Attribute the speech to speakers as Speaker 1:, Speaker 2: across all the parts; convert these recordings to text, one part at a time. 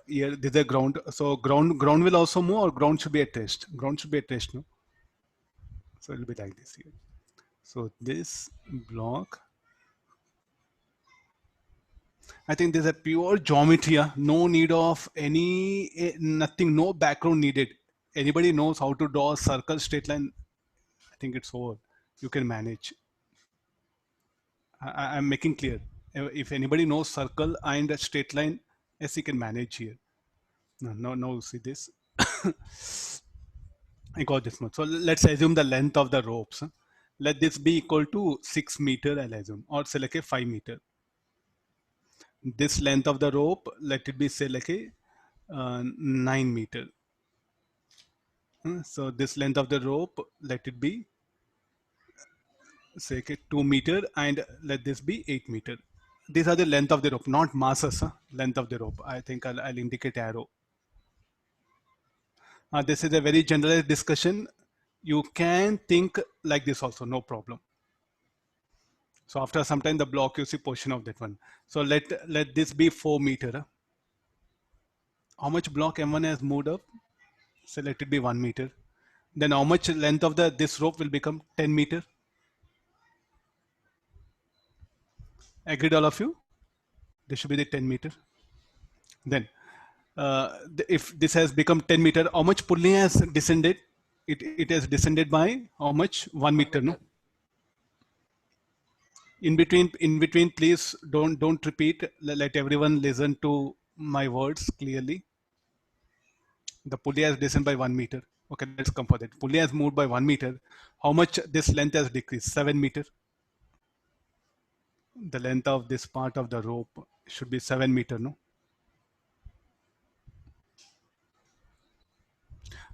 Speaker 1: here this is a ground. So ground will also move, or ground should be at rest. Ground should be at rest, no? So it will be like this here. So this block, I think there's a pure geometry. No need of any nothing, no background needed. Anybody knows how to draw a circle, straight line? I think it's over. You can manage. I'm making clear. If anybody knows circle and a straight line, yes, you can manage here. No, see this. I got this much. So let's assume the length of the ropes. Let this be equal to 6 meter, I'll assume, or say like a 5 meter. This length of the rope, let it be say like a 9 meter. So this length of the rope, let it be say 2 meter, and let this be 8 meter. These are the length of the rope, not masses. Length of the rope. I think I'll indicate arrow. This is a very generalized discussion. You can think like this also, no problem. So after some time, the block you see portion of that one. So let this be 4 meter. How much block M1 has moved up? So let it be 1 meter. Then how much length of this rope will become 10 meter? Agreed, all of you? This should be the 10 meter. Then if this has become 10 meter, how much pulley has descended? It has descended by how much? 1 meter, no? In between, please don't repeat. Let everyone listen to my words clearly. The pulley has descended by 1 meter. Okay, let's come for that. Pulley has moved by 1 meter. How much this length has decreased? 7 meter. The length of this part of the rope should be 7 meter, no?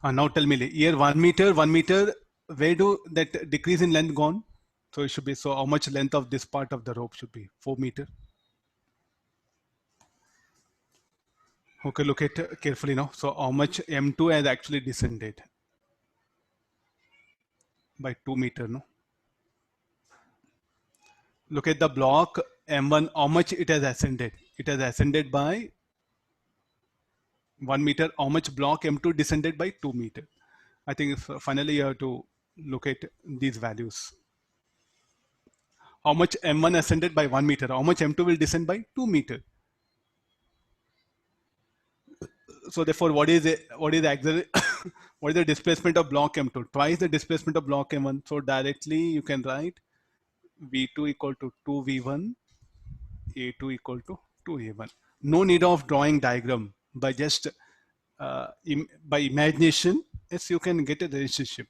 Speaker 1: Now tell me, here 1 meter, where do that decrease in length gone? So it should be, so how much length of this part of the rope should be? 4 meter. Okay, look at carefully now. So how much M2 has actually descended? By 2 meter, no? Look at the block M1, how much it has ascended? It has ascended by 1 meter. How much block M2 descended by 2 meter? I think finally you have to look at these values. How much M1 ascended by 1 meter? How much M2 will descend by 2 meter? So therefore, what is the what is the displacement of block M2? Twice the displacement of block M1. So directly you can write V2 equal to 2V1, A2 equal to 2A1. No need of drawing diagram. By just by imagination, yes, you can get a relationship.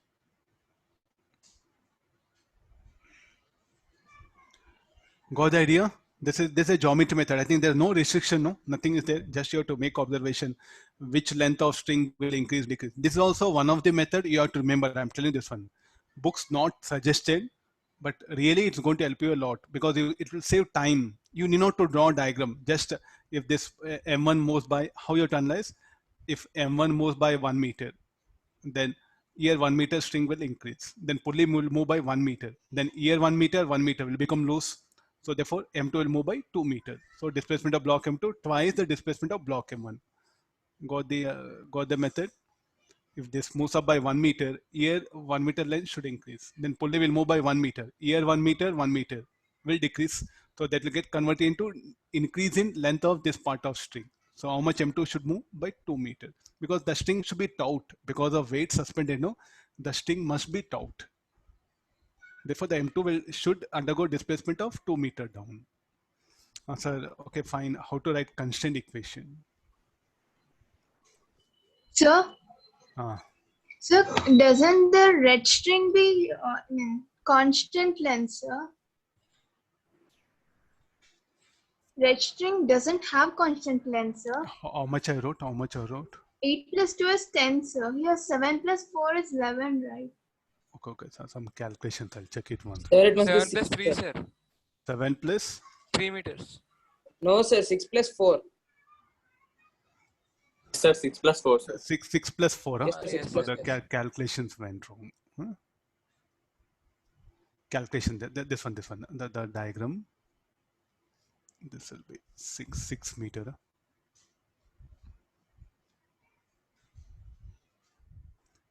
Speaker 1: Got the idea? This is a geometry method. I think there's no restriction, no, nothing is there. Just you have to make observation which length of string will increase, decrease. This is also one of the method you have to remember. I'm telling you this one. Books not suggested, but really it's going to help you a lot because it will save time. You need not to draw a diagram. Just if this M1 moves by, how you analyze? If M1 moves by 1 meter, then here 1 meter string will increase. Then pulley will move by 1 meter. Then here 1 meter will become loose. So therefore, M2 will move by 2 meters. So displacement of block M2 twice the displacement of block M1. Got the method. If this moves up by 1 meter, here 1 meter length should increase. Then pulley will move by 1 meter. Here 1 meter will decrease. So that will get converted into increase in length of this part of string. So how much M2 should move by 2 meters? Because the string should be taut. Because of weight suspended, no, the string must be taut. Therefore, the M2 should undergo displacement of 2 meter down. Sir, okay, fine. How to write constraint equation?
Speaker 2: Sir, sir, doesn't the red string be constant length, sir? Red string doesn't have constant length, sir.
Speaker 1: How much I wrote?
Speaker 2: 8 plus 2 is 10, sir. Here 7 plus 4 is 11, right?
Speaker 1: Okay. So some calculations. I'll check it once.
Speaker 3: Sir, it must
Speaker 4: 7
Speaker 3: be
Speaker 4: plus
Speaker 3: 6,
Speaker 4: 3,
Speaker 3: sir.
Speaker 4: sir.
Speaker 1: 7 plus
Speaker 4: 3 meters.
Speaker 3: No, sir, 6 plus 4.
Speaker 5: Sir, 6 plus 4, sir.
Speaker 1: 6 plus 4.
Speaker 3: Yes, sir, 6
Speaker 1: So
Speaker 3: plus
Speaker 1: the
Speaker 3: 4.
Speaker 1: calculations went wrong. Calculation. This one. The diagram. This will be 6 meter.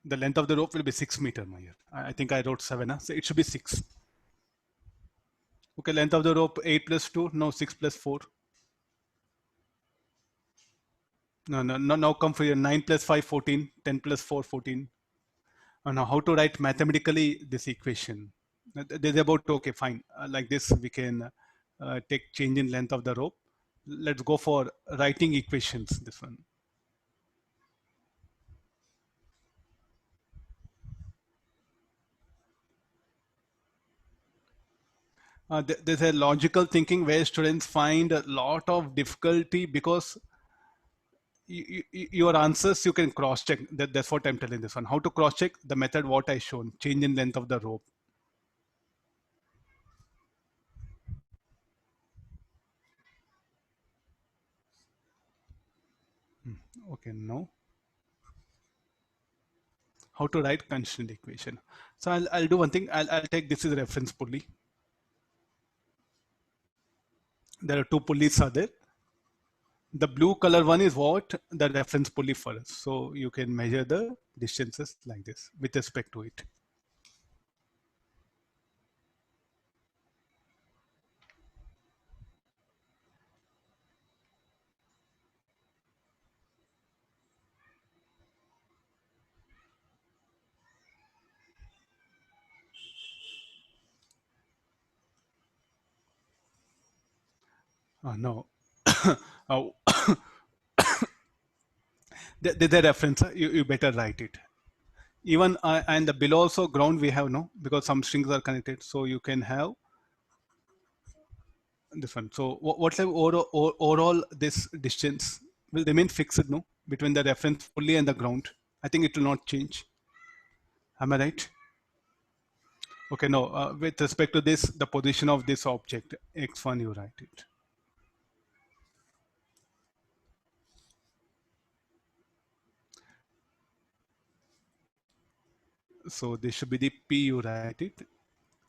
Speaker 1: The length of the rope will be 6 meters. I think I wrote 7. Huh? So it should be 6. Okay, length of the rope 8 plus 2. No, 6 plus 4. No, now come for your 9 plus 5, 14. 10 plus 4, 14. And now how to write mathematically this equation? There's about, okay, fine. Like this, we can take change in length of the rope. Let's go for writing equations, this one. There's a logical thinking where students find a lot of difficulty because your answers you can cross check. That's what I'm telling this one. How to cross check the method what I shown, change in length of the rope. Okay, no. How to write constraint equation. So I'll do one thing. I'll take this as a reference pulley. There are two pulleys are there. The blue color one is what the reference pulley for us. So you can measure the distances like this with respect to it. No. Oh. The reference, you better write it. Even and the below also ground we have no, because some strings are connected. So you can have this one. So what's the overall this distance will remain fixed no, between the reference pulley and the ground. I think it will not change. Am I right? Okay, no, with respect to this, the position of this object, x1, you write it. So this should be the P, you write it,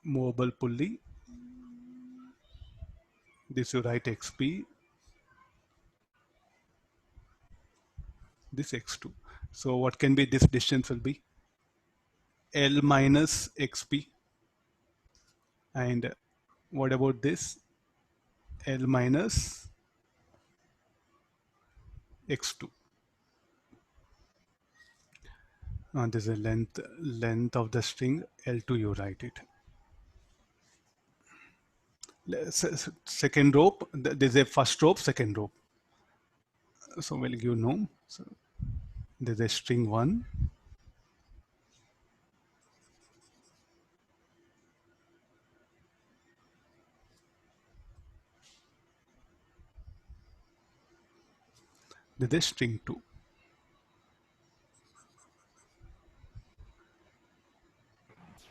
Speaker 1: movable pulley. This you write XP, this X2. So what can be this distance will be L minus XP. And what about this? L minus X2. This is a length of the string L2, you write it. Second rope, there's a first rope, second rope. So we'll give no. So there's a string 1. There's a string 2.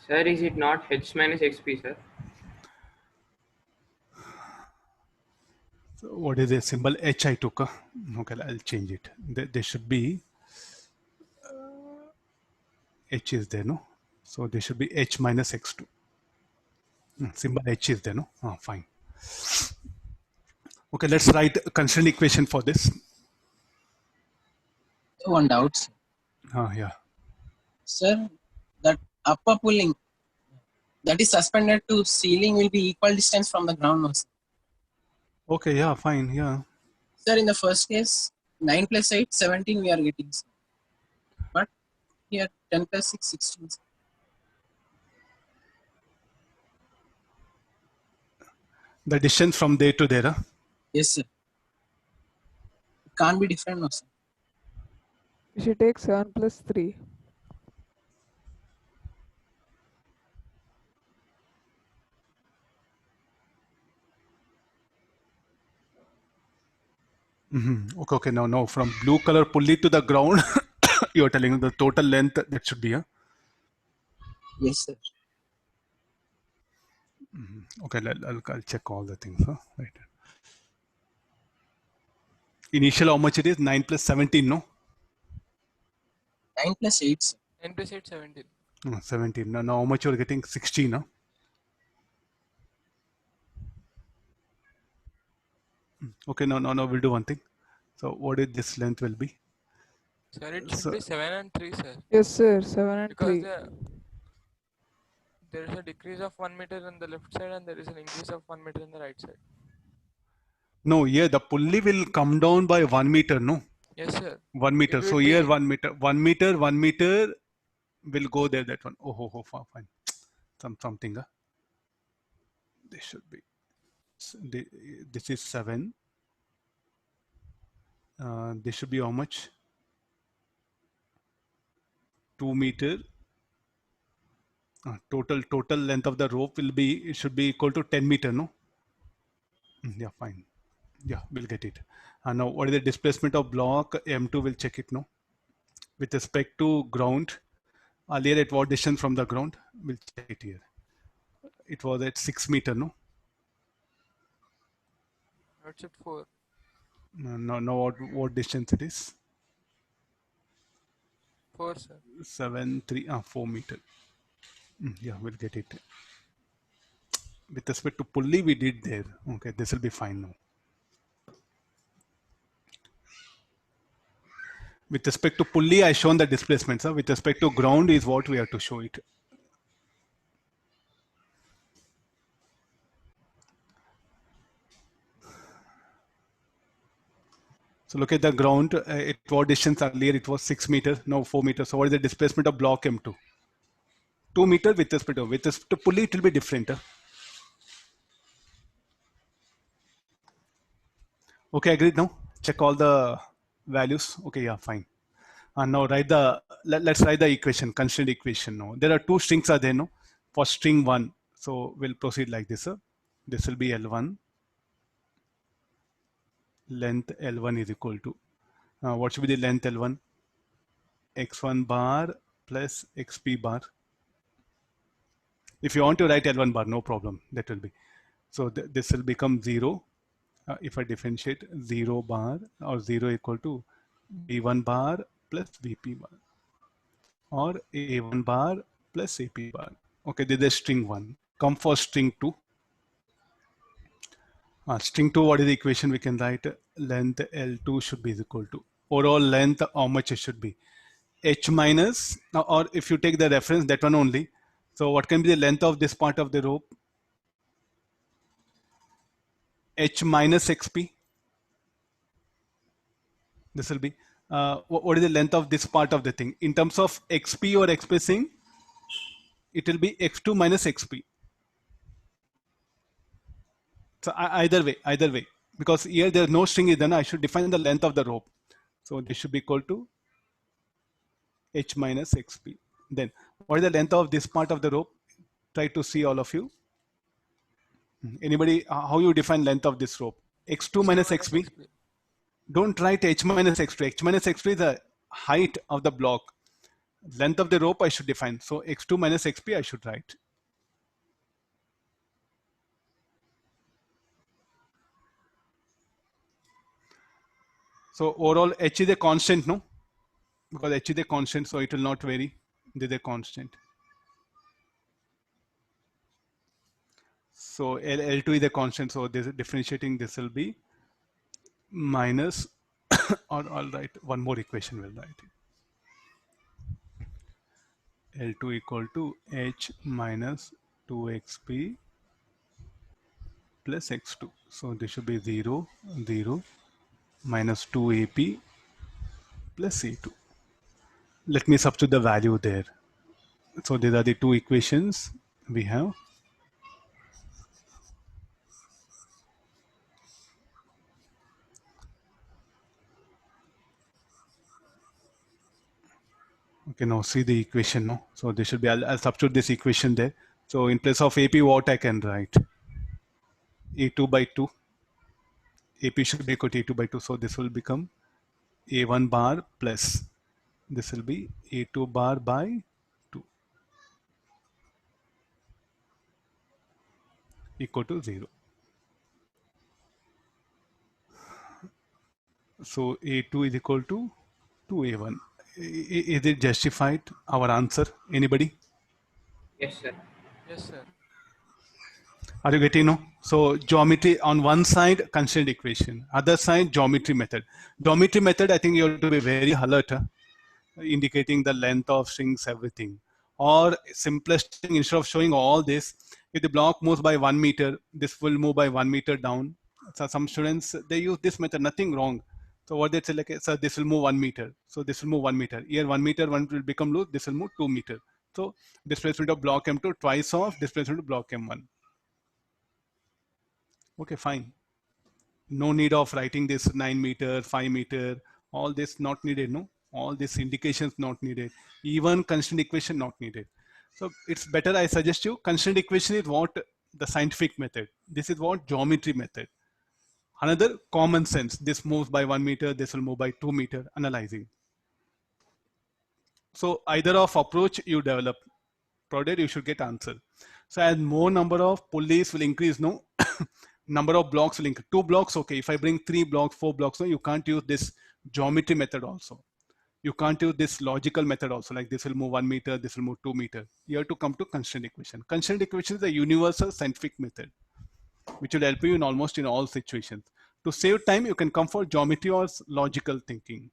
Speaker 3: Sir, is it not h minus xp, sir?
Speaker 1: So what is the symbol H I took? Okay, I'll change it. There should be H is there, no? So there should be H minus X2. Symbol H is there, no? Fine. Okay, let's write a constraint equation for this.
Speaker 4: One doubt, sir.
Speaker 1: Yeah.
Speaker 4: Sir, that upper pulling that is suspended to ceiling will be equal distance from the ground, no, sir?
Speaker 1: Okay, yeah, fine, yeah.
Speaker 4: Sir, in the first case, 9 plus 8, 17 we are getting, sir. But here 10 plus 6, 16. Sir.
Speaker 1: The distance from there to there, huh?
Speaker 4: Yes, sir. It can't be different, no, sir.
Speaker 5: We should take 7 plus 3.
Speaker 1: Okay, now from blue color pulley to the ground, you're telling the total length that should be, huh?
Speaker 4: Yes, sir.
Speaker 1: Okay, I'll check all the things, huh? Right. Initial how much it is? 9 plus 17, no?
Speaker 4: 9 plus 8, sir.
Speaker 5: 9 plus 8, 17.
Speaker 1: 17. Now how much you're getting? 16, huh? Okay, no, we'll do one thing. So what is this length will be?
Speaker 5: Sir, it should
Speaker 1: So
Speaker 5: be 7 and 3, sir.
Speaker 6: Yes, sir. 7 and
Speaker 5: Because
Speaker 6: 3.
Speaker 5: there is a decrease of 1 meter on the left side and there is an increase of 1 meter on the right side.
Speaker 1: no, here the pulley will come down by 1 meter, no?
Speaker 5: Yes, sir.
Speaker 1: 1 meter.
Speaker 5: It
Speaker 1: So
Speaker 5: will
Speaker 1: here
Speaker 5: be
Speaker 1: 1 meter. 1 meter, 1 meter will go there, that one. Oh, fine. Something. This should be. This is 7. This should be how much? 2 meter. Total length of the rope will be, it should be equal to 10 meter, no? Yeah, fine. Yeah, we'll get it. And now what is the displacement of block? M2 will check it, no? With respect to ground, earlier at what distance from the ground? We'll check it here. It was at 6 meter, no?
Speaker 5: it's at 4.
Speaker 1: Now what distance it is?
Speaker 5: 4, sir.
Speaker 1: 4 meter. Yeah, we'll get it. With respect to pulley, we did there. Okay, this will be fine now. With respect to pulley, I shown the displacements. With respect to ground is what we have to show it. So look at the ground. At what distance earlier? It was 6 meters. Now 4 meters. So what is the displacement of block M2? 2 meter with respect to pulley, it will be different. Okay, agreed now. Check all the values. Okay, yeah, fine. And now let's write the equation, constraint equation now. There are 2 strings are there, no? For string 1. So we'll proceed like this. This will be L1. Length L1 is equal to, what should be the length L1? X1 bar plus XP bar. If you want to write L1 bar, no problem, that will be. So this will become 0. If I differentiate 0 bar or 0 equal to V1 bar plus VP bar or A1 bar plus AP bar. Okay, this is string 1. Come for string 2. String 2, what is the equation we can write? Length L2 should be equal to overall length, how much it should be? H minus, or if you take the reference, that one only. So what can be the length of this part of the rope? H minus XP. This will be, what is the length of this part of the thing? In terms of XP or expressing, it will be X2 minus XP. So either way, because here there is no string is done, I should define the length of the rope. So this should be equal to H minus XP. Then what is the length of this part of the rope? Try to see all of you. Anybody, how you define length of this rope? X2 minus XP. Don't write H minus X2. H minus X2 is the height of the block. Length of the rope I should define. So X2 minus XP I should write. So overall H is a constant, no? Because H is a constant, so it will not vary. This is a constant. So L2 is a constant, so this differentiating this will be minus, or I'll write one more equation, we'll write it. L2 equal to H minus 2XP plus X2. So this should be 0, 0 minus 2AP plus C2. Let me substitute the value there. So these are the 2 equations we have. Okay, now see the equation now. So this should be, I'll substitute this equation there. So in place of AP, what I can write? A2 by 2. AP should be equal to A2 by 2. So this will become A1 bar plus, this will be A2 bar by 2 equal to 0. So A2 is equal to A1. Is it justified, our answer? Anybody?
Speaker 3: Yes, sir.
Speaker 5: Yes, sir.
Speaker 1: Are you getting now? So geometry on one side, constraint equation. Other side, geometry method. Geometry method, I think you have to be very alert. indicating the length of strings, everything. Or simplest thing, instead of showing all this, if the block moves by 1 meter, this will move by 1 meter down. So some students, they use this method, nothing wrong. So what they say, like, so this will move 1 meter. So this will move 1 meter. Here 1 meter, one will become loose, this will move 2 meter. So displacement of block M2 twice of displacement of block M1. Okay, fine. No need of writing this 9 meter, 5 meter, all this not needed, no? All these indications not needed. Even constraint equation not needed. So it's better, I suggest you, constraint equation is what the scientific method. This is what geometry method. Another common sense, this moves by 1 meter, this will move by 2 meter, analyzing. So either of approach you develop, provided you should get answer. So as more number of pulleys will increase, no, number of blocks will increase. 2 blocks, okay. If I bring 3 blocks, 4 blocks, no, you can't use this geometry method also. You can't use this logical method also, like this will move 1 meter, this will move 2 meter. You have to come to constraint equation. Constraint equation is a universal scientific method, which will help you in almost in all situations. To save time, you can come for geometry or logical thinking.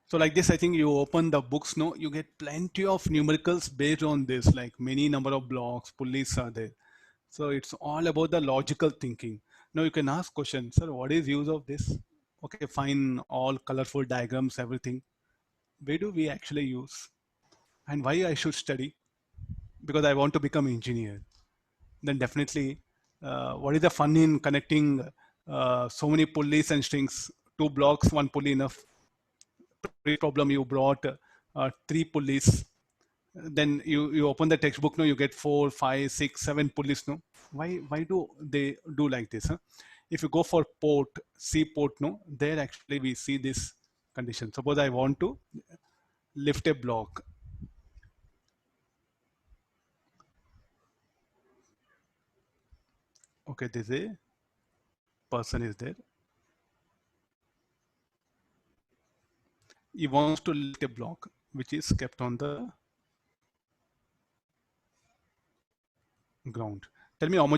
Speaker 1: So like this, I think you open the books, no, you get plenty of numericals based on this, like many number of blocks, pulleys are there. So it's all about the logical thinking. Now you can ask questions, sir, what is use of this? Okay, fine, all colorful diagrams, everything. Where do we actually use? And why I should study? Because I want to become engineer. Then definitely, what is the fun in connecting so many pulleys and strings? 2 blocks, 1 pulley enough. Problem you brought 3 pulleys, then you open the textbook, no, you get 4, 5, 6, 7 pulleys, no. Why do they do like this, huh? If you go for port, C port, no, there actually we see this condition. Suppose I want to lift a block. Okay, this is a person is there. He wants to lift a block which is kept on the ground. Tell me how much